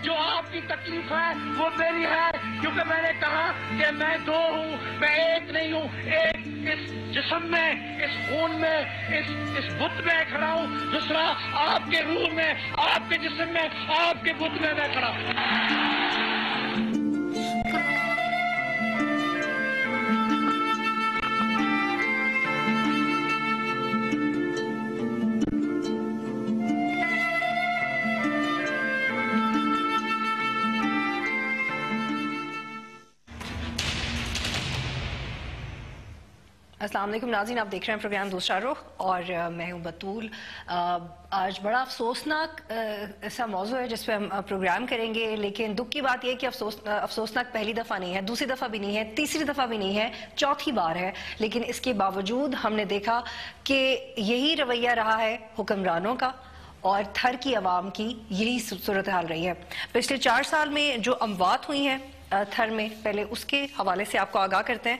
جو آپ کی تکلیف ہے وہ میری ہے، کیونکہ میں نے کہا کہ میں دو ہوں، میں ایک نہیں ہوں. ایک اس جسم میں، اس خون میں، اس بت میں کھڑا ہوں، دوسرا آپ کے روح میں، آپ کے جسم میں، آپ کے بت میں کھڑا ہوں. السلام علیکم ناظرین، آپ دیکھ رہے ہیں پروگرام دوسرا رخ اور میں ہوں بطول. آج بڑا افسوسناک ایسا موضوع ہے جس پہ ہم پروگرام کریں گے، لیکن دکھ کی بات یہ کہ افسوسناک پہلی دفعہ نہیں ہے، دوسری دفعہ بھی نہیں ہے، تیسری دفعہ بھی نہیں ہے، چوتھی بار ہے. لیکن اس کے باوجود ہم نے دیکھا کہ یہی رویہ رہا ہے حکمرانوں کا اور تھر کی عوام کی یہی صورتحال رہی ہے. پچھلے 4 سال میں جو اموات ہوئی ہیں تھر میں، پہلے اس کے حوالے سے آپ کو آگاہ کرتے ہیں.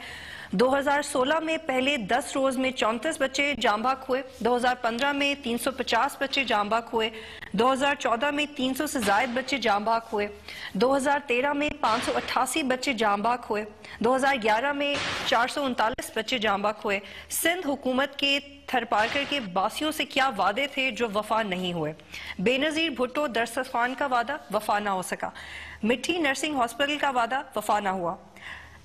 2016 میں پہلے 10 روز میں 34 بچے جاں بحق ہوئے، 2015 میں 350 بچے جاں بحق ہوئے، 2014 میں 300 سے زائد بچے جاں بحق ہوئے، 2013 میں 588 بچے جاں بحق ہوئے، 2011 میں 439 بچے جاں بحق ہوئے. سندھ حکومت کے تھر پارکر کے باسیوں سے کیا وعدے تھے جو وفا نہیں ہوئے. بے نظیر بھٹو دسترخوان کا وعدہ وفا نہ ہو سکا، مٹھی نرسنگ ہاسپٹل کا وعدہ وفا نہ ہوا،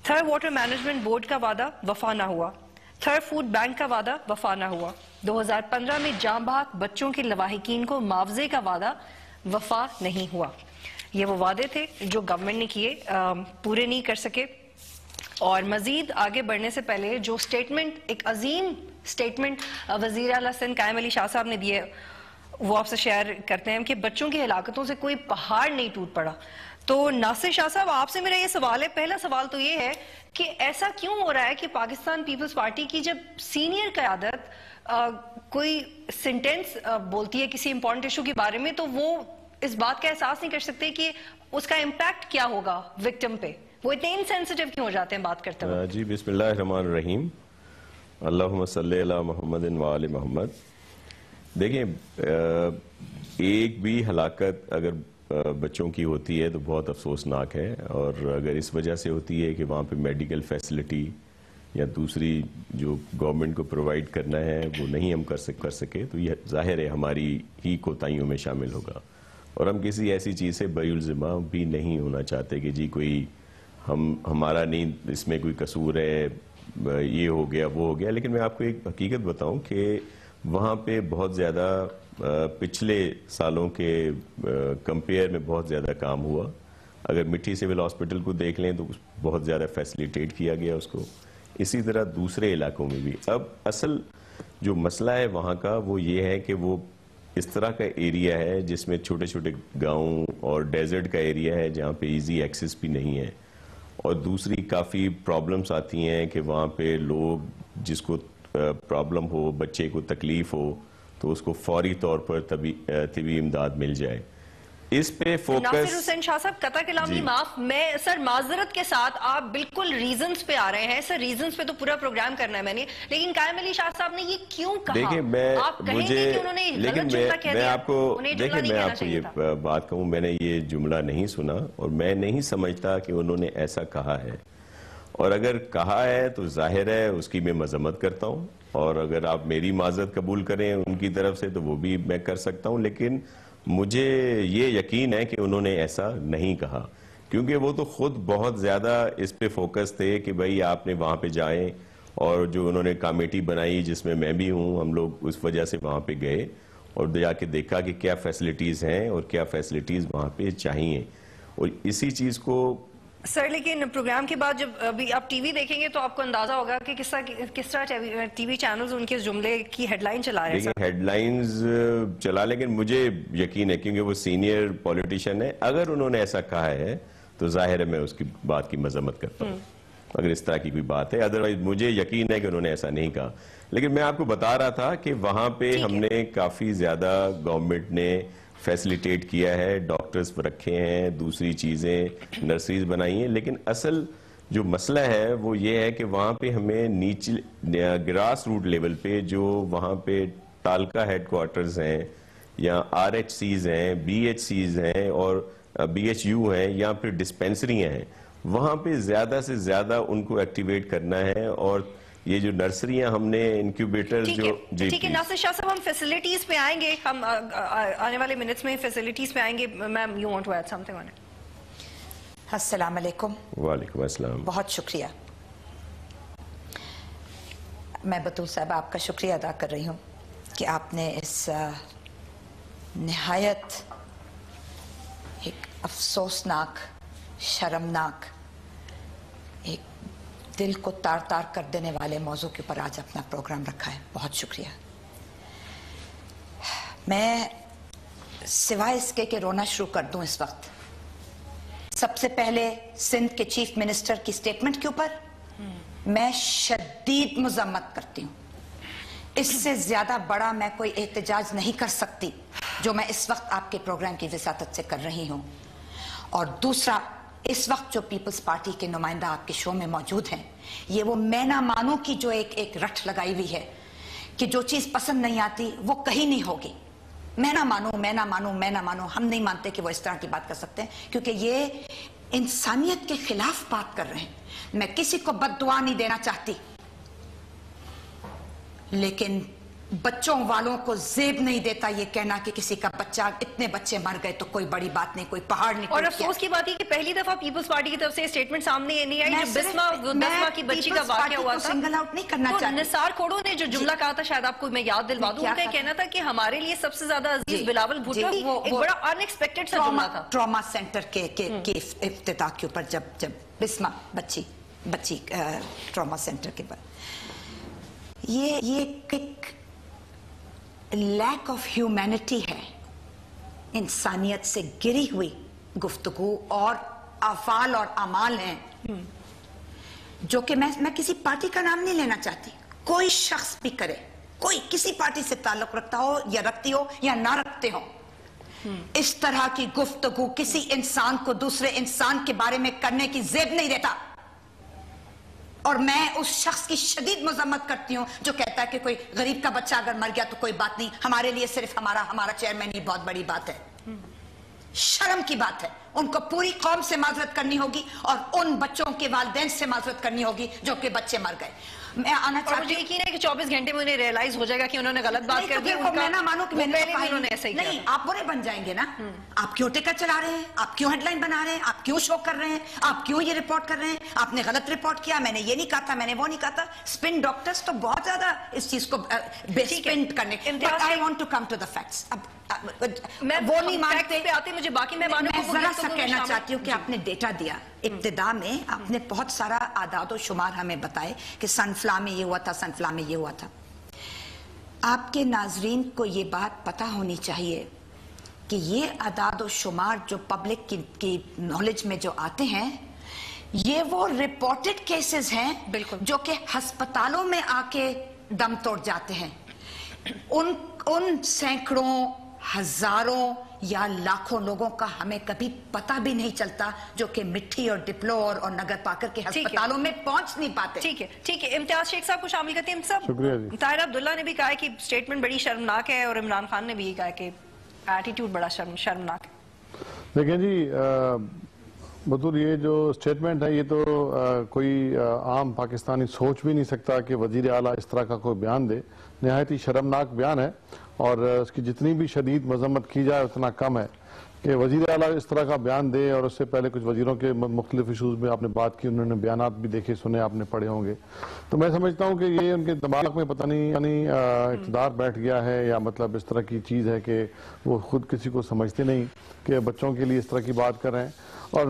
تھر واٹر مینجمنٹ بورڈ کا وعدہ وفا نہ ہوا، تھر فوڈ بینک کا وعدہ وفا نہ ہوا. 2015 میں جاں بحق بچوں کے لواحقین کو معاوضے کا وعدہ وفا نہیں ہوا. یہ وہ وعدے تھے جو گورنمنٹ نے کیے، پورے نہیں کر سکے. اور مزید آگے بڑھنے سے پہلے جو سٹیٹمنٹ، ایک عظیم سٹیٹمنٹ وزیر اعلیٰ سندھ قائم علی شاہ صاحب نے دیے، وہ آپ سے شیئر کرتے ہیں کہ بچوں کی ہلاکتوں سے کوئی پہاڑ نہیں ٹوٹ پڑا. تو ناصر شاہ صاحب، آپ سے میرا یہ سوال ہے، پہلا سوال تو یہ ہے کہ ایسا کیوں ہو رہا ہے کہ پاکستان پیپلز پارٹی کی جب سینئر قیادت کوئی سینٹینس بولتی ہے کسی امپورٹنٹ ایشو کے بارے میں تو وہ اس بات کا احساس نہیں کر سکتے کہ اس کا امپیکٹ کیا ہوگا وکٹم پہ، وہ اتنے انسینسٹیو کیوں ہو جاتے ہیں بات کرتے ہیں؟ جی بسم اللہ الرحمن الرحیم، اللہم صلی علی محمد وآل محمد. دیکھیں، ایک بھی ہلاکت اگر بچوں کی ہوتی ہے تو بہت افسوسناک ہے، اور اگر اس وجہ سے ہوتی ہے کہ وہاں پہ میڈیکل فیسلٹی یا دوسری جو گورنمنٹ کو پرووائڈ کرنا ہے وہ نہیں ہم کر سکے تو یہ ظاہر ہے ہماری ہی کوتاہیوں میں شامل ہوگا. اور ہم کسی ایسی چیز سے بری الزمہ بھی نہیں ہونا چاہتے کہ جی کوئی ہمارا نہیں، اس میں کوئی قصور ہے، یہ ہو گیا وہ ہو گیا. لیکن میں آپ کو ایک حقیقت بتاؤں کہ وہاں پہ بہت زیادہ پچھلے سالوں کے کمپیئر میں بہت زیادہ کام ہوا. اگر مٹھی سول ہاسپٹل کو دیکھ لیں تو بہت زیادہ فیسلیٹیٹ کیا گیا اس کو، اسی طرح دوسرے علاقوں میں بھی. اب اصل جو مسئلہ ہے وہاں کا وہ یہ ہے کہ وہ اس طرح کا ایریا ہے جس میں چھوٹے چھوٹے گاؤں اور ڈیزرٹ کا ایریا ہے جہاں پہ ایزی ایکسس بھی نہیں ہے. اور دوسری کافی پرابلمس آتی ہیں کہ وہاں پہ لوگ جس کو پرابلم ہو، بچے کو تکلیف ہو تو اس کو فوری طور پر طبی امداد مل جائے. اس پہ فوکس. ناصر حسین شاہ صاحب، قطع کلام کی معاف، میں سر معذرت کے ساتھ، آپ بالکل ریزنز پہ آ رہے ہیں سر، ریزنز پہ تو پورا پروگرام کرنا ہے میں نے، لیکن قائم علی شاہ صاحب نے یہ کیوں کہا؟ دیکھیں آپ کہیں گے کہ انہوں نے غلط جملہ کہہ دیا، دیکھیں میں آپ کو یہ بات کہوں، میں نے یہ جملہ نہیں سنا اور میں نہیں سمجھتا کہ انہوں نے ایسا کہا ہے. اور اگر کہا ہے تو ظاہر ہے اس کی میں مذمت کرتا ہوں، اور اگر آپ میری معذرت قبول کریں ان کی طرف سے تو وہ بھی میں کر سکتا ہوں. لیکن مجھے یہ یقین ہے کہ انہوں نے ایسا نہیں کہا، کیونکہ وہ تو خود بہت زیادہ اس پہ فوکس تھے کہ بھائی آپ نے وہاں پہ جائیں. اور جو انہوں نے کمیٹی بنائی جس میں بھی ہوں، ہم لوگ اس وجہ سے وہاں پہ گئے اور جا کے دیکھا کہ کیا فیسلٹیز ہیں اور کیا فیسلٹیز وہاں پہ چاہیے. اور اسی چیز کو سر، لیکن پروگرام کے بعد جب ابھی آپ ٹی وی دیکھیں گے تو آپ کو اندازہ ہوگا کہ کس طرح ٹی وی چینلز ان کے جملے کی ہیڈ لائن چلا رہے ہیں. ہیڈ لائنز چلا، لیکن مجھے یقین ہے کیونکہ وہ سینئر پولیٹیشین ہے، اگر انہوں نے ایسا کہا ہے تو ظاہر ہے میں اس کی بات کی مذمت کرتا ہوں اگر اس طرح کی کوئی بات ہے. ادروائز مجھے یقین ہے کہ انہوں نے ایسا نہیں کہا. لیکن میں آپ کو بتا رہا تھا کہ وہاں پہ ہم نے کافی زیادہ گورنمنٹ نے فیسلیٹیٹ کیا ہے، ڈاکٹرز رکھے ہیں، دوسری چیزیں نرسریز بنائی ہیں. لیکن اصل جو مسئلہ ہے وہ یہ ہے کہ وہاں پہ ہمیں نیچے گراس روٹ لیول پہ جو وہاں پہ تالکہ ہیڈ کوارٹرز ہیں یا آر ایچ سیز ہیں، بی ایچ سیز ہیں اور BHU ہیں یا پھر ڈسپینسریاں ہیں وہاں پہ زیادہ سے زیادہ ان کو ایکٹیویٹ کرنا ہے. اور یہ جو نرسریاں ہم نے انکیوبیٹر جو ٹھیک ہے ناصر شاہ صاحب ہم فیسلٹیز پہ آئیں گے, ہم آنے والے منٹس میں فیسلٹیز پہ آئیں گے. Ma'am you want to add something on it? السلام علیکم. وعلیکم السلام. بہت شکریہ. میں بطول صاحب آپ کا شکریہ ادا کر رہی ہوں کہ آپ نے اس نہایت ایک افسوسناک, شرمناک, ایک دل کو تار تار کر دینے والے موضوع کے اوپر آج اپنا پروگرام رکھا ہے. بہت شکریہ. میں سوائے اس کے کہ رونا شروع کر دوں اس وقت, سب سے پہلے سندھ کے چیف منسٹر کی سٹیٹمنٹ کے اوپر میں شدید مذمت کرتی ہوں. اس سے زیادہ بڑا میں کوئی احتجاج نہیں کر سکتی جو میں اس وقت آپ کے پروگرام کی وساطت سے کر رہی ہوں. اور دوسرا, اس وقت جو پیپلز پارٹی کے نمائندہ آپ کے شو میں موجود ہیں, یہ وہ میں نہ مانوں کی جو ایک رٹ لگائی ہوئی ہے کہ جو چیز پسند نہیں آتی وہ کہیں نہیں ہوگی. میں نہ مانوں, میں نہ مانوں, میں نہ مانوں. ہم نہیں مانتے کہ وہ اس طرح کی بات کر سکتے ہیں کیونکہ یہ انسانیت کے خلاف بات کر رہے ہیں. میں کسی کو بد دعا نہیں دینا چاہتی, لیکن بچوں والوں کو زیب نہیں دیتا یہ کہنا کہ کسی کا بچہ, اتنے بچے مر گئے تو کوئی بڑی بات نہیں, کوئی پہاڑ نہیں. اور افسوس کی بات ہے کہ پہلی دفعہ پیپلز پارٹی کی طرف سے اسٹیٹمنٹ سامنے نہیں آئی. جب بسما کی بچی کا واقعہ ہوا تھا سنگل آؤٹ نہیں کرنا چاہتی. نثار کھوڑو نے جو جملہ کہا تھا, شاید آپ کو میں یاد دلوا دوں, ان کا کہنا تھا کہ ہمارے لیے سب سے زیادہ عزیز بلاول بھٹو. ایک بڑا ان ایکسپیکٹڈ سا جملہ تھا. ٹراما سینٹر کے افتتاح کے اوپر جب بسما بچی ٹراما سینٹر کے پر, یہ ایک لیک آف ہیومینٹی ہے, انسانیت سے گری ہوئی گفتگو اور افعال اور اعمال ہیں جو کہ میں کسی پارٹی کا نام نہیں لینا چاہتی, کوئی شخص بھی کرے, کوئی کسی پارٹی سے تعلق رکھتا ہو یا رکھتی ہو یا نہ رکھتے ہو, اس طرح کی گفتگو کسی انسان کو دوسرے انسان کے بارے میں کرنے کی زیب نہیں دیتا. اور میں اس شخص کی شدید مذمت کرتی ہوں جو کہتا ہے کہ کوئی غریب کا بچہ اگر مر گیا تو کوئی بات نہیں, ہمارے لیے صرف ہمارا چیئرمین ہی بہت بڑی بات ہے. شرم کی بات ہے. ان کو پوری قوم سے معذرت کرنی ہوگی اور ان بچوں کے والدین سے معذرت کرنی ہوگی جو کہ بچے مر گئے. میں آنا چاہتی ہوں, مجھے یقین ہے کہ 24 گھنٹے میں انہیں ریئلائز ہو جائے گا کہ انہوں نے غلط بات کر دی. میں نہ مانوں کہ میں نے ایسا ہی کیا. نہیں, آپ برے بن جائیں گے نا. آپ کیوں ٹکٹ چلا رہے ہیں, آپ کیوں ہیڈ لائن بنا رہے ہیں, آپ کیوں شو کر رہے ہیں, آپ کیوں یہ رپورٹ کر رہے ہیں, آپ نے غلط رپورٹ کیا, میں نے یہ نہیں کہا تھا, میں نے وہ نہیں کہا تھا. اسپن ڈاکٹرز تو بہت زیادہ اس چیز کو اسپن کرنے. But I want to come to the facts. میں وہ نہیں مانتے پہ آتے, مجھے باقی میں ذرا سا کہنا چاہتی ہوں کہ آپ نے ڈیٹا دیا ابتدا میں, آپ نے بہت سارا اعداد و شمار ہمیں بتائے کہ سن فلاں میں یہ ہوا تھا, سن فلاں میں یہ ہوا تھا. آپ کے ناظرین کو یہ بات پتہ ہونی چاہیے کہ یہ اعداد و شمار جو پبلک کی نالج میں جو آتے ہیں, یہ وہ رپورٹڈ کیسز ہیں جو کہ ہسپتالوں میں آ کے دم توڑ جاتے ہیں. ان سینکڑوں, ہزاروں یا لاکھوں لوگوں کا ہمیں کبھی پتہ بھی نہیں چلتا جو کہ مٹھی اور ڈپلو اور نگر پاکر کے ہسپتالوں میں پہنچ نہیں پاتے. ٹھیک ہے. امتیاز شیخ صاحب کو شامل کرتے ہیں. صاحب طاہر عبداللہ نے بھی کہا کہ سٹیٹمنٹ بڑی شرمناک ہے, اور عمران خان نے بھی کہا کہ ایٹیٹیوڈ بڑا شرمناک ہے. دیکھیں جی, بطور یہ جو سٹیٹمنٹ ہے, یہ تو کوئی عام پاکستانی سوچ بھی نہیں سکتا کہ وزیر اعلیٰ اس طرح کا کوئی بیان دے. نہایت ہی شرمناک بیان ہے, اور اس کی جتنی بھی شدید مذمت کی جائے اتنا کم ہے کہ وزیر اعلیٰ اس طرح کا بیان دے. اور اس سے پہلے کچھ وزیروں کے مختلف ایشوز میں آپ نے بات کی, انہوں نے بیانات بھی دیکھے سنے, آپ نے پڑھے ہوں گے. تو میں سمجھتا ہوں کہ یہ ان کے دماغ میں پتہ نہیں یعنی اقتدار بیٹھ گیا ہے, یا مطلب اس طرح کی چیز ہے کہ وہ خود کسی کو سمجھتے نہیں کہ بچوں کے لیے اس طرح کی بات کر رہے ہیں. اور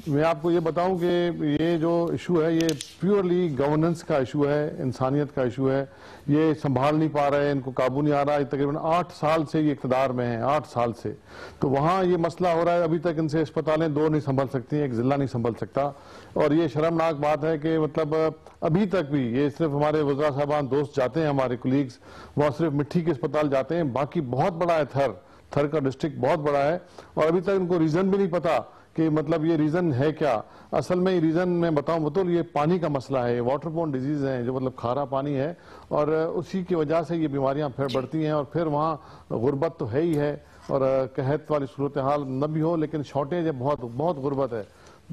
میں آپ کو یہ بتاؤں کہ یہ جو ایشو ہے یہ پیورلی گورننس کا ایشو ہے, انسانیت کا ایشو ہے. یہ سنبھال نہیں پا رہے, ان کو قابو نہیں آ رہا. تقریباً 8 سال سے یہ اقتدار میں ہیں, 8 سال سے. تو وہاں یہ مسئلہ ہو رہا ہے, ابھی تک ان سے اسپتالیں 2 نہیں سنبھل سکتی, ایک ضلع نہیں سنبھل سکتا. اور یہ شرمناک بات ہے کہ مطلب ابھی تک بھی یہ صرف ہمارے وزراء صاحبان دوست جاتے ہیں, ہمارے کولیگز, وہاں صرف مٹھی کے اسپتال جاتے ہیں. باقی بہت بڑا ہے, تھر کا ڈسٹرکٹ بہت بڑا ہے, اور ابھی تک ان کو ریزن بھی نہیں پتا کہ مطلب یہ ریزن ہے کیا. اصل میں یہ ریزن میں بتاؤں بطول, یہ پانی کا مسئلہ ہے, واٹر بورن ڈیزیز ہیں, جو مطلب کھارا پانی ہے, اور اسی کی وجہ سے یہ بیماریاں پھر بڑھتی ہیں. اور پھر وہاں غربت تو ہے ہی ہے, اور قحط والی صورتحال نہ بھی ہو لیکن شارٹیج ہے، بہت غربت ہے،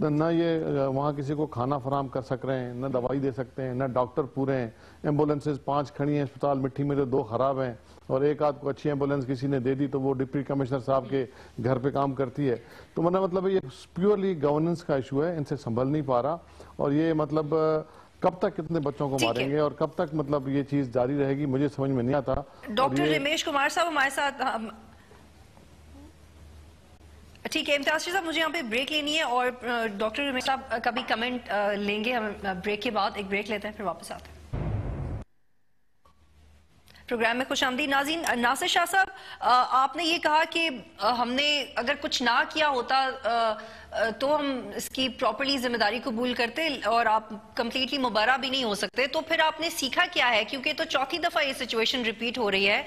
نہ یہ وہاں کسی کو کھانا فراہم کر سک رہے ہیں، نہ دوائی دے سکتے ہیں، نہ ڈاکٹر پورے ہیں، ایمبولینسز 5 کھڑی ہیں اسپتال مٹھی میں، 2 خراب ہیں، اور ایک آدھ کو اچھی ایمبولینس کسی نے دے دی تو وہ ڈپٹی کمشنر صاحب کے گھر پہ کام کرتی ہے. تو مطلب یہ پیورلی گورننس کا ایشو ہے، ان سے سنبھل نہیں پا رہا، اور یہ مطلب کب تک کتنے بچوں کو ماریں گے اور کب تک مطلب یہ چیز جاری رہے گی، مجھے سمجھ میں نہیں آتا. ڈاکٹر رمیش کمار صاحب ہمارے ساتھ. ٹھیک ہے امتیاز صاحب، مجھے یہاں پہ بریک لینی ہے اور ڈاکٹر رمیش صاحب کا بھی کمنٹ لیں گے ہم بریک کے بعد. ایک بریک لیتے ہیں پھر واپس آتے ہیں. پروگرام میں خوش آمدید ناظرین. ناصر شاہ صاحب، آپ نے یہ کہا کہ ہم نے اگر کچھ نہ کیا ہوتا تو ہم اس کی پراپرلی ذمہ داری قبول کرتے اور آپ کمپلیٹلی مبرہ بھی نہیں ہو سکتے، تو پھر آپ نے سیکھا کیا ہے؟ کیونکہ تو چوتھی دفعہ یہ سچویشن ریپیٹ ہو رہی ہے.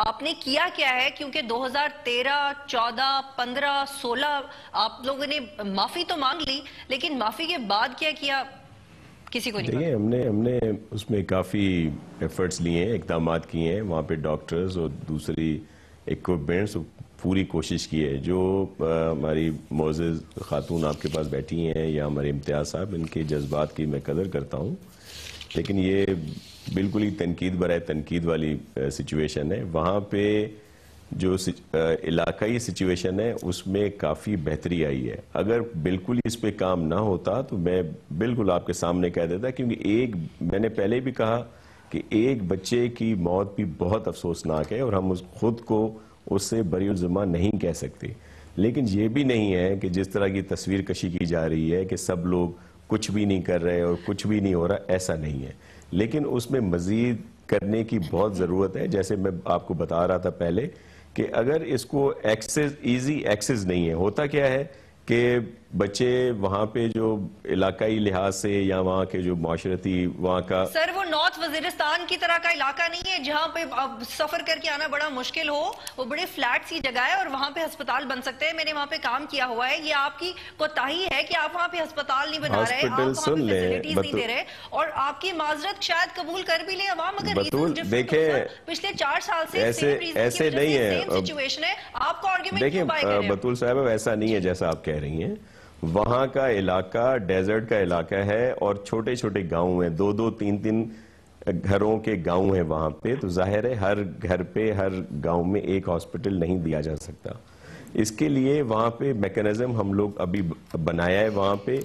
آپ نے کیا کیا ہے؟ کیونکہ 2013 14 15 16 آپ لوگوں نے معافی تو مانگ لی، لیکن معافی کے بعد کیا کیا کسی کو نہیں پتا. دیکھیں ہم نے اس میں کافی ایفرٹس لیے ہیں، اقدامات کیے ہیں، وہاں پہ ڈاکٹرز اور دوسری ایکوپمنٹس پوری کوشش کی ہے. جو ہماری معزز خاتون آپ کے پاس بیٹھی ہیں یا ہمارے امتیاز صاحب، ان کے جذبات کی میں قدر کرتا ہوں، لیکن یہ بالکل ہی تنقید برائے تنقید والی سچویشن ہے. وہاں پہ جو علاقائی سچویشن ہے اس میں کافی بہتری آئی ہے. اگر بالکل اس پہ کام نہ ہوتا تو میں بالکل آپ کے سامنے کہہ دیتا، کیونکہ میں نے پہلے بھی کہا کہ ایک بچے کی موت بھی بہت افسوسناک ہے اور ہم خود کو اس سے بری الذمہ نہیں کہہ سکتے. لیکن یہ بھی نہیں ہے کہ جس طرح کی تصویر کشی کی جا رہی ہے کہ سب لوگ کچھ بھی نہیں کر رہے اور کچھ بھی نہیں ہو رہا، ایسا نہیں ہے. لیکن اس میں مزید کرنے کی بہت ضرورت ہے. جیسے میں آپ کو بتا رہا تھا پہلے کہ اگر اس کو ایزی ایکسس نہیں ہے، ہوتا کیا ہے کہ بچے وہاں پہ جو علاقائی لحاظ سے یا وہاں کے جو معاشرتی وہاں کا سر وہ نارتھ وزیرستان کی طرح کا علاقہ نہیں ہے جہاں پہ سفر کر کے آنا بڑا مشکل ہو. وہ بڑے فلیٹ سی جگہ ہے اور وہاں پہ ہسپتال بن سکتے ہیں. میں نے وہاں پہ کام کیا ہوا ہے. یہ آپ کی کوتاہی ہے کہ آپ وہاں پہ ہسپتال نہیں بنا رہے، آپ وہاں پہ فیسلٹیز نہیں دے رہے، اور آپ کی معذرت شاید قبول کر بھی لیں عوام. اگر دیکھیں پچھلے 4 سال سے ایسے نہیں ہے سچویشن ہے، آپ کو آرگیومنٹ دیکھیں بطول صاحب، ایسا نہیں ہے جیسا آپ کہہ رہی ہیں. وہاں کا علاقہ ڈیزرٹ کا علاقہ ہے اور چھوٹے چھوٹے گاؤں ہیں، 2 3 گھروں کے گاؤں ہیں وہاں پہ. تو ظاہر ہے ہر گھر پہ ہر گاؤں میں ایک ہاسپٹل نہیں دیا جا سکتا. اس کے لیے وہاں پہ میکنزم ہم لوگ ابھی بنایا ہے وہاں پہ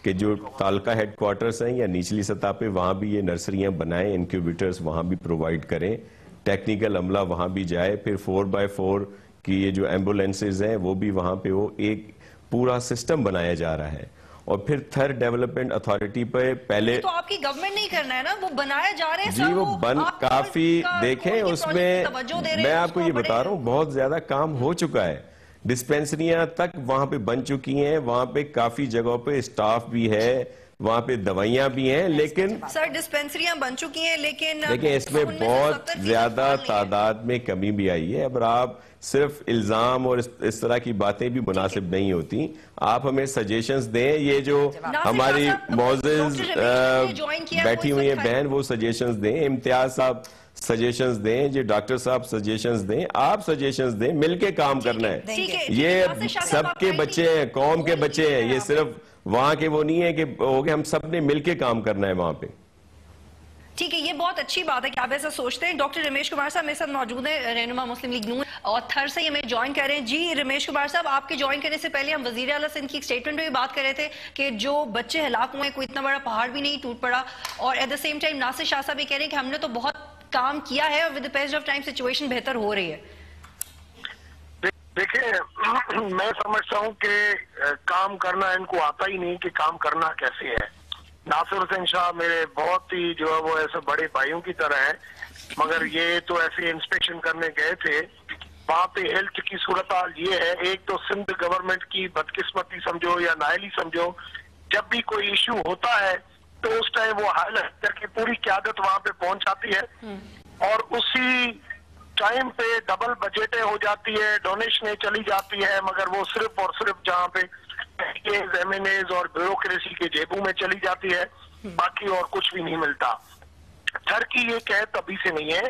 کہ جو تعلقہ ہیڈ کوارٹرز ہیں یا نچلی سطح پہ وہاں بھی یہ نرسریاں بنائیں، انکیوبیٹرز وہاں بھی پرووائڈ کریں، ٹیکنیکل عملہ وہاں بھی جائے. پھر 4x4 کی یہ جو ایمبولینسز ہیں وہ بھی وہاں پہ ہو. ایک پورا سسٹم بنایا جا رہا ہے. اور پھر تھرڈ ڈیولپمنٹ اتھارٹی پہ پہلے تو آپ کی گورنمنٹ نہیں کرنا ہے نا، وہ بنایا جا رہے ہیں. جی وہ کافی دیکھیں اس میں میں آپ کو یہ بتا رہا ہوں بہت زیادہ کام ہو چکا ہے. ڈسپینسریاں تک وہاں پہ بن چکی ہیں، وہاں پہ کافی جگہوں پہ اسٹاف بھی ہے، وہاں پہ دوائیاں بھی ہیں. لیکن سر ڈسپینسریاں بن چکی ہیں لیکن اس میں بہت زیادہ تعداد میں کمی بھی آئی ہے. اب آپ صرف الزام اور اس طرح کی باتیں بھی مناسب نہیں ہوتی. آپ ہمیں سجیشنز دیں. یہ جو ہماری معزز بیٹھی ہوئی ہیں بہن وہ سجیشنز دیں، امتیاز صاحب سجیشنز دیں، یہ ڈاکٹر صاحب سجیشنز دیں، آپ سجیشنز دیں. مل کے کام کرنا ہے. یہ سب کے بچے ہیں، قوم کے بچے ہیں. یہ صرف وہاں کے وہ نہیں ہے کہ ہم سب نے مل کے کام کرنا ہے وہاں پہ. ٹھیک ہے، یہ بہت اچھی بات ہے کہ آپ ایسا سوچتے ہیں. ڈاکٹر رمیش کمار صاحب میرے ساتھ موجود ہیں، رہنما مسلم لیگ نون، اور تھر سے ہمیں جوائن کر رہے ہیں. جی رمیش کمار صاحب، آپ کے جوائن کرنے سے پہلے ہم وزیر اعلیٰ سندھ کی ایک سٹیٹمنٹ میں بھی بات کر رہے تھے کہ جو بچے ہلاک ہوئے کوئی اتنا بڑا پہاڑ بھی نہیں ٹوٹ پڑا. اور ایٹ دا سیم ٹائم ناصر شاہ صاحب یہ کہہ رہے ہیں کہ ہم نے تو بہت کام کیا ہے اور with the pace of time situation بہتر ہو رہی ہے. دیکھیں میں سمجھتا ہوں کہ کام کرنا ان کو آتا ہی نہیں کہ کام کرنا کیسے ہے. ناصر حسین شاہ میرے بہت ہی جو ہے وہ ایسے بڑے بھائیوں کی طرح ہیں، مگر یہ تو ایسے انسپیکشن کرنے گئے تھے. وہاں پہ ہیلتھ کی صورتحال یہ ہے، ایک تو سندھ گورنمنٹ کی بدقسمتی سمجھو یا نااہلی سمجھو، جب بھی کوئی ایشو ہوتا ہے تو اس ٹائم وہ ہائی لائٹ کر کے پوری قیادت وہاں پہ پہنچ جاتی ہے اور اسی ٹائم پہ ڈبل بجٹیں ہو جاتی ہے، ڈونیشنیں چلی جاتی ہے، مگر وہ صرف اور صرف جہاں پہ ایم این ایز اور بیوروکریسی کے جیبوں میں چلی جاتی ہے، باقی اور کچھ بھی نہیں ملتا. تھر کی یہ قحط ابھی سے نہیں ہے،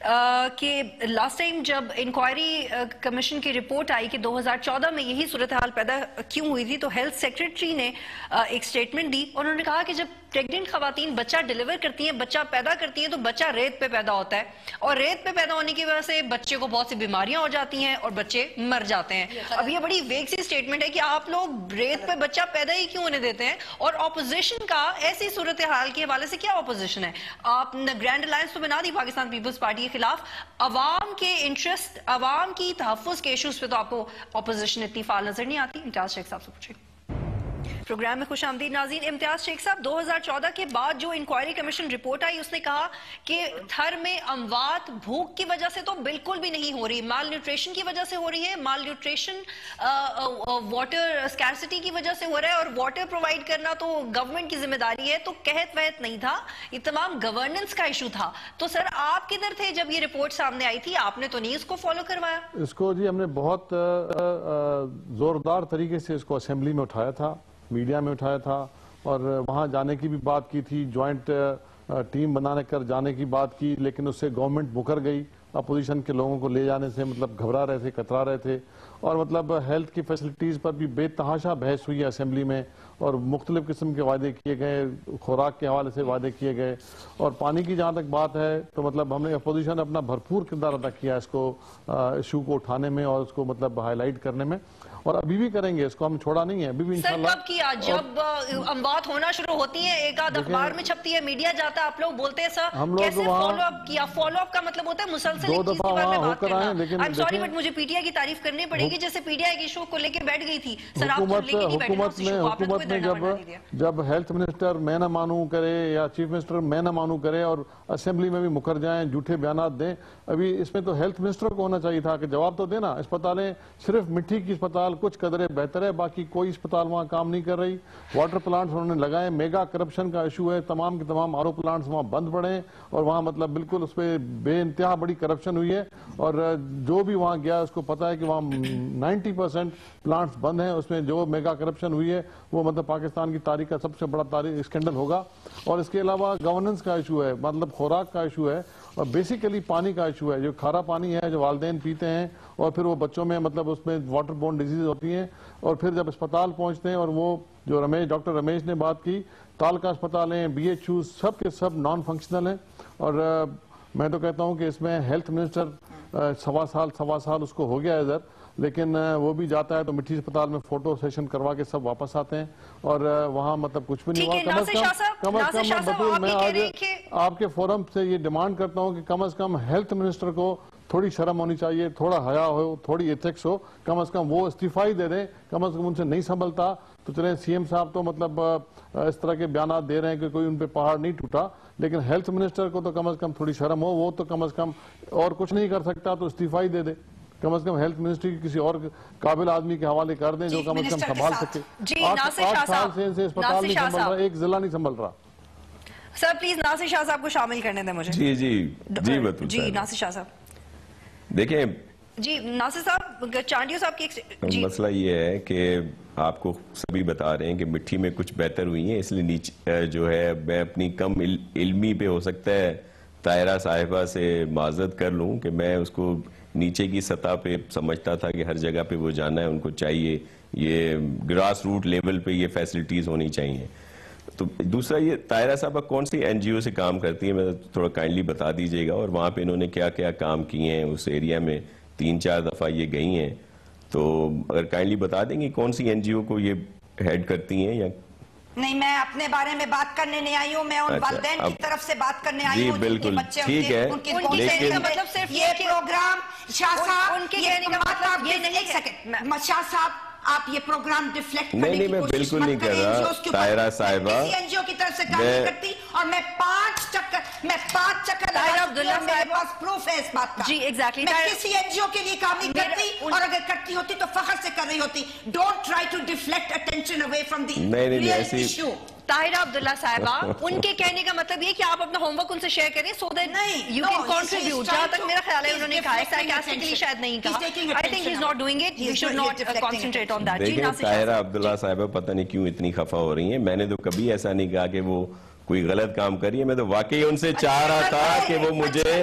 کہ لاسٹ ٹائم جب انکوائری کمیشن کی رپورٹ آئی کہ 2014 میں یہی صورتحال پیدا کیوں ہوئی تھی تو ہیلتھ سیکریٹری نے ایک سٹیٹمنٹ دی اور انہوں نے کہا کہ جب پریگننٹ خواتین بچہ ڈیلیور کرتی ہیں, بچہ پیدا کرتی ہیں, تو بچہ ریت پہ پیدا ہوتا ہے اور ریت پہ پیدا ہونے کی وجہ سے بچے کو بہت سی بیماریاں ہو جاتی ہیں اور بچے مر جاتے ہیں. اب یہ بڑی ویگ سی سٹیٹمنٹ ہے کہ آپ لوگ ریت پہ بچہ پیدا ہی کیوں ہونے دیتے ہیں, اور اپوزیشن کا ایسی صورتحال کے حوالے سے کیا اپوزیشن ہے؟ آپ نے گرینڈ الائنس تو بنا دی پاکستان پیپلز پارٹی کے خلاف, عوام کے انٹرسٹ, عوام کی تحفظ کے ایشوز پہ تو آپ کو اپوزیشن اتنی فعال نظر نہیں آتی. امتیاز شیخ صاحب سے پوچھیں. پروگرام میں خوش آمدید ناظرین. امتیاز شیخ صاحب, 2014 کے بعد جو انکوائری کمیشن رپورٹ آئی اس نے کہا کہ تھر میں اموات بھوک کی وجہ سے تو بالکل بھی نہیں ہو رہی, مال نیوٹریشن کی وجہ سے ہو رہی ہے, مال نیوٹریشن واٹر اسکیرسٹی کی وجہ سے ہو رہا ہے, اور واٹر پرووائڈ کرنا تو گورنمنٹ کی ذمہ داری ہے, تو قحط وحط نہیں تھا, یہ تمام گورننس کا ایشو تھا. تو سر آپ کدھر تھے جب یہ رپورٹ سامنے آئی تھی؟ آپ نے تو نہیں اس کو فالو کروایا؟ اس کو جی ہم نے بہت زوردار طریقے سے اس کو اسمبلی میں اٹھایا تھا, میڈیا میں اٹھایا تھا, اور وہاں جانے کی بھی بات کی تھی, جوائنٹ ٹیم بنانے کر جانے کی بات کی, لیکن اس سے گورنمنٹ مکر گئی. اپوزیشن کے لوگوں کو لے جانے سے مطلب گھبرا رہے تھے, کترا رہے تھے, اور مطلب ہیلتھ کی فیسلٹیز پر بھی بے تحاشا بحث ہوئی ہے اسمبلی میں, اور مختلف قسم کے وعدے کیے گئے, خوراک کے حوالے سے وعدے کیے گئے, اور پانی کی جہاں تک بات ہے تو مطلب ہم نے اپوزیشن اپنا بھرپور کردار ادا کیا اس کو ایشو کو اٹھانے میں اور اس کو مطلب ہائی لائٹ کرنے میں, اور ابھی بھی کریں گے, اس کو ہم چھوڑا نہیں ہے ابھی بھی انشاءاللہ. سر کب کیا؟ جب اموات ہونا شروع ہوتی ہیں, ایک آدھ اخبار میں چھپتی ہے, میڈیا جاتا ہے, آپ لوگ بولتے ہیں سر کیسے فالو اپ کیا؟ فالو اپ کا مطلب ہوتا ہے مسلسل ایک چیز کے بارے میں بات کرنا. I'm sorry but مجھے پی ٹی آئی کی تعریف کرنی پڑے گی, جیسے پی ٹی آئی کے ایشو کو لے کے بیٹھ گئی تھی. سر آپ لے کے نہیں بیٹھے, حکومت میں جب ہیلتھ منسٹر میں نہ مانوں کرے یا چیف منسٹر میں نہ مانوں کرے اور اسمبلی میں بھی مکر جائیں, جھوٹے بیانات دیں, ابھی اس میں تو ہیلتھ منسٹر کو ہونا چاہیے تھا کہ جواب تو دینا. اسپتالیں صرف مٹی کی اسپتال کچھ قدرے بہتر ہے, باقی کوئی اسپتال وہاں کام نہیں کر رہی. واٹر پلانٹس انہوں نے لگائے, میگا کرپشن کا ایشو ہے, تمام کے تمام آر او پلانٹس وہاں بند پڑے ہیں, اور وہاں مطلب بالکل اس پہ بے انتہا بڑی کرپشن ہوئی ہے, اور جو بھی وہاں گیا اس کو پتا ہے کہ وہاں 90% پلانٹس بند ہیں. اس میں جو میگا کرپشن ہوئی ہے وہ مطلب پاکستان کی تاریخ کا سب سے بڑا اسکینڈل ہوگا. اور اس کے علاوہ گورننس کا ایشو ہے, مطلب خوراک کا ایشو ہے, اور بیسیکلی پانی کا ایشو ہے. جو کھارا پانی ہے جو والدین پیتے ہیں, اور پھر وہ بچوں میں مطلب اس میں واٹر بورن ڈیزیز ہوتی ہیں, اور پھر جب اسپتال پہنچتے ہیں, اور وہ جو ڈاکٹر رمیش نے بات کی, تالکا اسپتالیں, بی ایچ یو سب کے سب نان فنکشنل ہیں. اور میں تو کہتا ہوں کہ اس میں ہیلتھ منسٹر سوا سال اس کو ہو گیا ادھر, لیکن وہ بھی جاتا ہے تو مٹھی اسپتال میں فوٹو سیشن کروا کے سب واپس آتے ہیں, اور وہاں مطلب کچھ بھی نہیں ہوا. کم از کم میں آج آپ کے فورم سے یہ ڈیمانڈ کرتا ہوں کہ کم از کم ہیلتھ منسٹر کو تھوڑی شرم ہونی چاہیے, تھوڑا حیا ہو, تھوڑی ایتھکس ہو, کم از کم وہ استعفائی دے دیں. کم از کم ان سے نہیں سنبھلتا تو چلیں, سی ایم صاحب تو مطلب اس طرح کے بیانات دے رہے ہیں کہ کوئی ان پہ پہاڑ نہیں ٹوٹا, لیکن ہیلتھ منسٹر کو تو کم از کم تھوڑی شرم ہو. وہ تو کم از کم اور کچھ نہیں کر سکتا تو استعفائی دے دے, کم از کم ہیلتھ منسٹری کی کسی اور قابل آدمی کے حوالے کر دیں جو کم از کم سنبھال سکے. 8 سال سے ان سے اسپتال نہیں سنبھل رہا, ایک ضلع نہیں سنبھل رہا. سر پلیز ناصر شاہ صاحب کو شامل کرنے دیں مجھے. جی ناصر شاہ صاحب. دیکھیں جی ناصر صاحب, چانڈیو صاحب کی مسئلہ یہ ہے کہ آپ کو سبھی بتا رہے ہیں کہ مٹھی میں کچھ بہتر ہوئی ہیں, اس لیے نیچے جو ہے میں اپنی کم علمی پہ ہو سکتا ہے طاہرہ صاحبہ سے معذرت کر لوں کہ میں اس کو نیچے کی سطح پہ سمجھتا تھا کہ ہر جگہ پہ وہ جانا ہے, ان کو چاہیے یہ گراس روٹ لیول پہ یہ فیسلٹیز ہونی چاہیے. تو دوسرا یہ طاہرہ صاحبہ کون سی این جی او سے کام کرتی ہیں, میں تھوڑا کائنڈلی بتا دیجئے گا, اور وہاں پہ انہوں نے کیا کیا کام کیے ہیں اس ایریا میں, 3-4 دفعہ یہ گئی ہیں, تو اگر کائنڈلی بتا دیں گے کون سی این جی او کو یہ ہیڈ کرتی ہیں. یا نہیں, میں اپنے بارے میں بات کرنے نہیں آئی ہوں, میں ان والدین کی طرف سے بات کرنے آئی ہوں بالکل ٹھیک ہے, لیکن یہ پروگرام شاہ صاحب شاہ صاحب آپ یہ پروگرام ڈیفلیکٹ کرنے کی کوشش مت کریں. طاہرہ صاحبہ کسی این جی او کی طرف سے کام نہیں کرتی, اور میں 5 چکر میرے پاس پروف ہے اس بات کا. جی ایگزیکٹلی, میں کسی این جی او کے لیے کام نہیں کرتی, اور اگر کرتی ہوتی تو فخر سے کر رہی ہوتی. Don't try to deflect attention away from the real issue. Tahira Abdullah Sahiba, ان کے کہنے کا مطلب یہ کہ آپ اپنا ہوم ورک ان سے شیئر کریں so that you can contribute. جہاں تک میرا خیال ہے انہوں نے کہا ہے, سارکاسٹکلی شاید نہیں کہا, I think he's not doing it, we should not concentrate on that. دیکھیں طاہرہ عبداللہ صاحبہ پتہ نہیں کیوں اتنی خفا ہو رہی ہیں, میں نے تو کبھی ایسا نہیں کہا کہ وہ کوئی غلط کام کری ہے, میں تو واقعی ان سے چاہ رہا تھا کہ وہ مجھے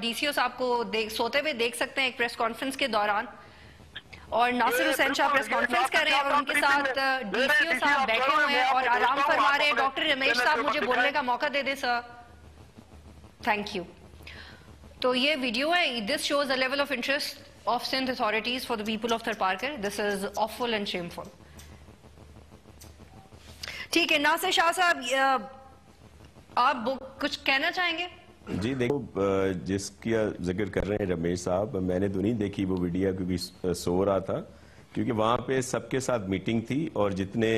ڈی سی او صاحب کو سوتے ہوئے دیکھ سکتے ہیں ایک پریس کانفرنس کے دوران، اور ناصر حسین شاہ پریس کانفرنس کر رہے ہیں اور ان کے ساتھ ڈی سی او صاحب بیٹھے ہوئے ہیں اور آرام فرما رہے ہیں۔ ڈاکٹر رمیش صاحب مجھے بولنے کا موقع دے دیں سر، تھینک یو۔ تو یہ ویڈیو ہے، this shows a level of interest of Sindh authorities for the people of Tharparkar, this is awful and shameful. ٹھیک ہے ناصر شاہ صاحب آپ کچھ کہنا چاہیں گے؟ جی دیکھو، جس کا ذکر کر رہے ہیں رمیش صاحب، میں نے تو نہیں دیکھی وہ ویڈیو کیونکہ سو رہا تھا، کیونکہ وہاں پہ سب کے ساتھ میٹنگ تھی اور جتنے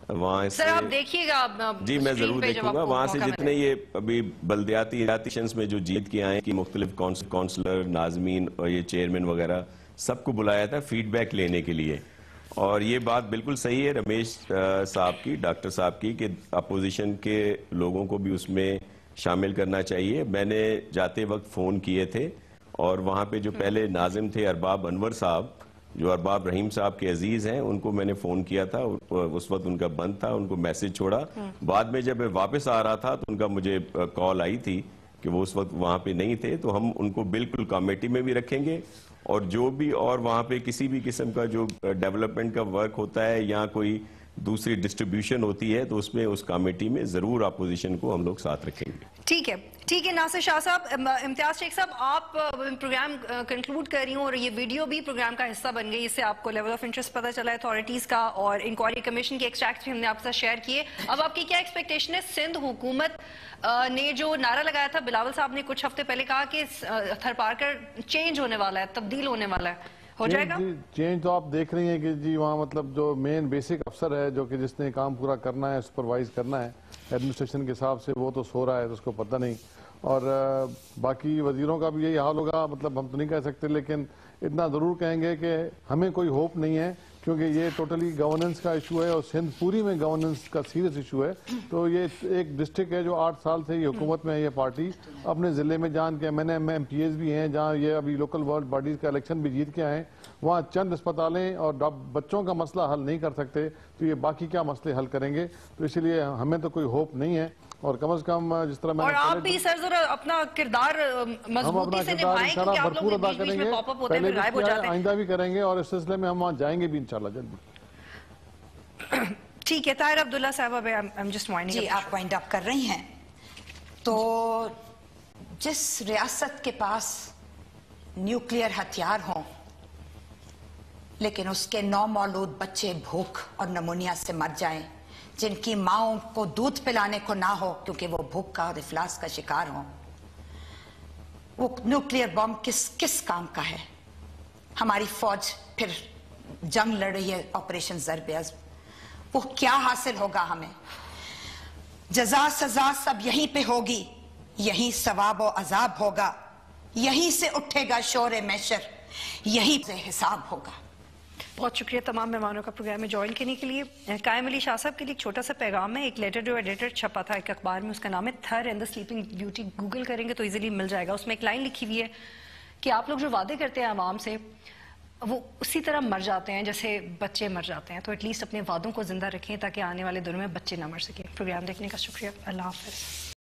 وہاں سے، سر آپ دیکھیے گا، جی میں ضرور دیکھوں گا، وہاں سے جتنے یہ ابھی بلدیاتی الیکشنز میں جو جیت کے آئے کہ مختلف کونسلر، ناظمین اور یہ چیئرمین وغیرہ سب کو بلایا تھا فیڈ بیک لینے کے لیے، اور یہ بات بالکل صحیح ہے رمیش صاحب کی، ڈاکٹر صاحب کی، کہ اپوزیشن کے لوگوں کو بھی اس میں شامل کرنا چاہیے۔ میں نے جاتے وقت فون کیے تھے اور وہاں پہ جو پہلے ناظم تھے ارباب انور صاحب، جو ارباب رحیم صاحب کے عزیز ہیں، ان کو میں نے فون کیا تھا، اس وقت ان کا بند تھا، ان کو میسج چھوڑا، بعد میں جب میں واپس آ رہا تھا تو ان کا مجھے کال آئی تھی کہ وہ اس وقت وہاں پہ نہیں تھے، تو ہم ان کو بالکل کمیٹی میں بھی رکھیں گے، اور جو بھی اور وہاں پہ کسی بھی قسم کا جو ڈیولپمنٹ کا ورک ہوتا ہے یا کوئی دوسری ڈسٹریبیوشن ہوتی ہے تو اس میں اس کمیٹی میں ضرور اپوزیشن کو ہم لوگ ساتھ رکھیں گے۔ ٹھیک ہے ناصر شاہ صاحب، امتیاز شیخ صاحب آپ پروگرام کنکلوڈ کر رہی ہوں، اور یہ ویڈیو بھی پروگرام کا حصہ بن گئی، اس سے آپ کو لیول آف انٹرسٹ پتہ چلا اتھارٹیز کا، اور انکوائری کمیشن کے ایکسٹریکٹس بھی ہم نے آپ کے ساتھ شیئر کیے۔ اب آپ کی کیا ایکسپیکٹیشن ہے؟ سندھ حکومت نے جو نعرہ لگایا تھا، بلاول صاحب نے کچھ ہفتے پہلے کہا کہ تھرپارکر چینج ہونے والا ہے، تبدیل ہونے والا ہے، ہو جائے گا؟ چینج تو آپ دیکھ رہی ہیں کہ جی وہاں مطلب جو مین بیسک افسر ہے جو کہ جس نے کام پورا کرنا ہے، سپروائز کرنا ہے ایڈمنسٹریشن کے حساب سے، وہ تو سو رہا ہے تو اس کو پتہ نہیں، اور باقی وزیروں کا بھی یہی حال ہوگا، مطلب ہم تو نہیں کہہ سکتے، لیکن اتنا ضرور کہیں گے کہ ہمیں کوئی ہوپ نہیں ہے، کیونکہ یہ ٹوٹلی گورننس کا ایشو ہے اور سندھ پوری میں گورننس کا سیریس ایشو ہے۔ تو یہ ایک ڈسٹرکٹ ہے جو 8 سال سے یہ حکومت میں ہے، یہ پارٹی اپنے ضلع میں جان کے ایم پی ایز بھی ہیں، جہاں یہ ابھی لوکل باڈیز کا الیکشن بھی جیت کے آئے ہیں، وہاں چند اسپتالیں اور بچوں کا مسئلہ حل نہیں کر سکتے، تو یہ باقی کیا مسئلے حل کریں گے؟ تو اس لیے ہمیں تو کوئی ہوپ نہیں ہے، اور کم از کم جس طرح میں اور آپ بھی سر ذرا اپنا کردار مضبوطی سے نبھائیں، کیونکہ آپ لوگ بیچ بیچ میں پاپ اپ ہوتے ہیں، غائب ہو جاتے ہیں۔ آئندہ بھی کریں گے اور اس سلسلے میں ہم وہاں جائیں گے بھی انشاءاللہ جلدی۔ ٹھیک ہے طاہر عبداللہ صاحب، جی آپ وائنڈ اپ کر رہی ہیں، تو جس ریاست کے پاس نیوکلیئر ہتھیار ہوں لیکن اس کے نومولود بچے بھوک اور نمونیا سے مر جائیں، جن کی ماؤں کو دودھ پلانے کو نہ ہو کیونکہ وہ بھوک کا اور افلاس کا شکار ہوں، وہ نیوکلیئر بم کس کام کا ہے؟ ہماری فوج پھر جنگ لڑ رہی ہے، آپریشن ضرب عزم، وہ کیا حاصل ہوگا ہمیں؟ جزا سزا سب یہیں پہ ہوگی، یہیں ثواب و عذاب ہوگا، یہیں سے اٹھے گا شور محشر، یہیں سے حساب ہوگا۔ بہت شکریہ تمام مہمانوں کا پروگرام میں جوائن کرنے کے لیے۔ قائم علی شاہ صاحب کے لیے ایک چھوٹا سا پیغام ہے، ایک لیٹر جو ایڈیٹر چھپا تھا ایک اخبار میں، اس کا نام ہے Thar and the sleeping beauty, Google کریں گے تو ایزیلی مل جائے گا۔ اس میں ایک لائن لکھی ہوئی ہے کہ آپ لوگ جو وعدے کرتے ہیں عوام سے وہ اسی طرح مر جاتے ہیں جیسے بچے مر جاتے ہیں، تو ایٹ لیسٹ اپنے وعدوں کو زندہ رکھیں تاکہ آنے والے دنوں میں بچے نہ مر سکیں۔ پروگرام دیکھنے کا شکریہ، اللہ حافظ۔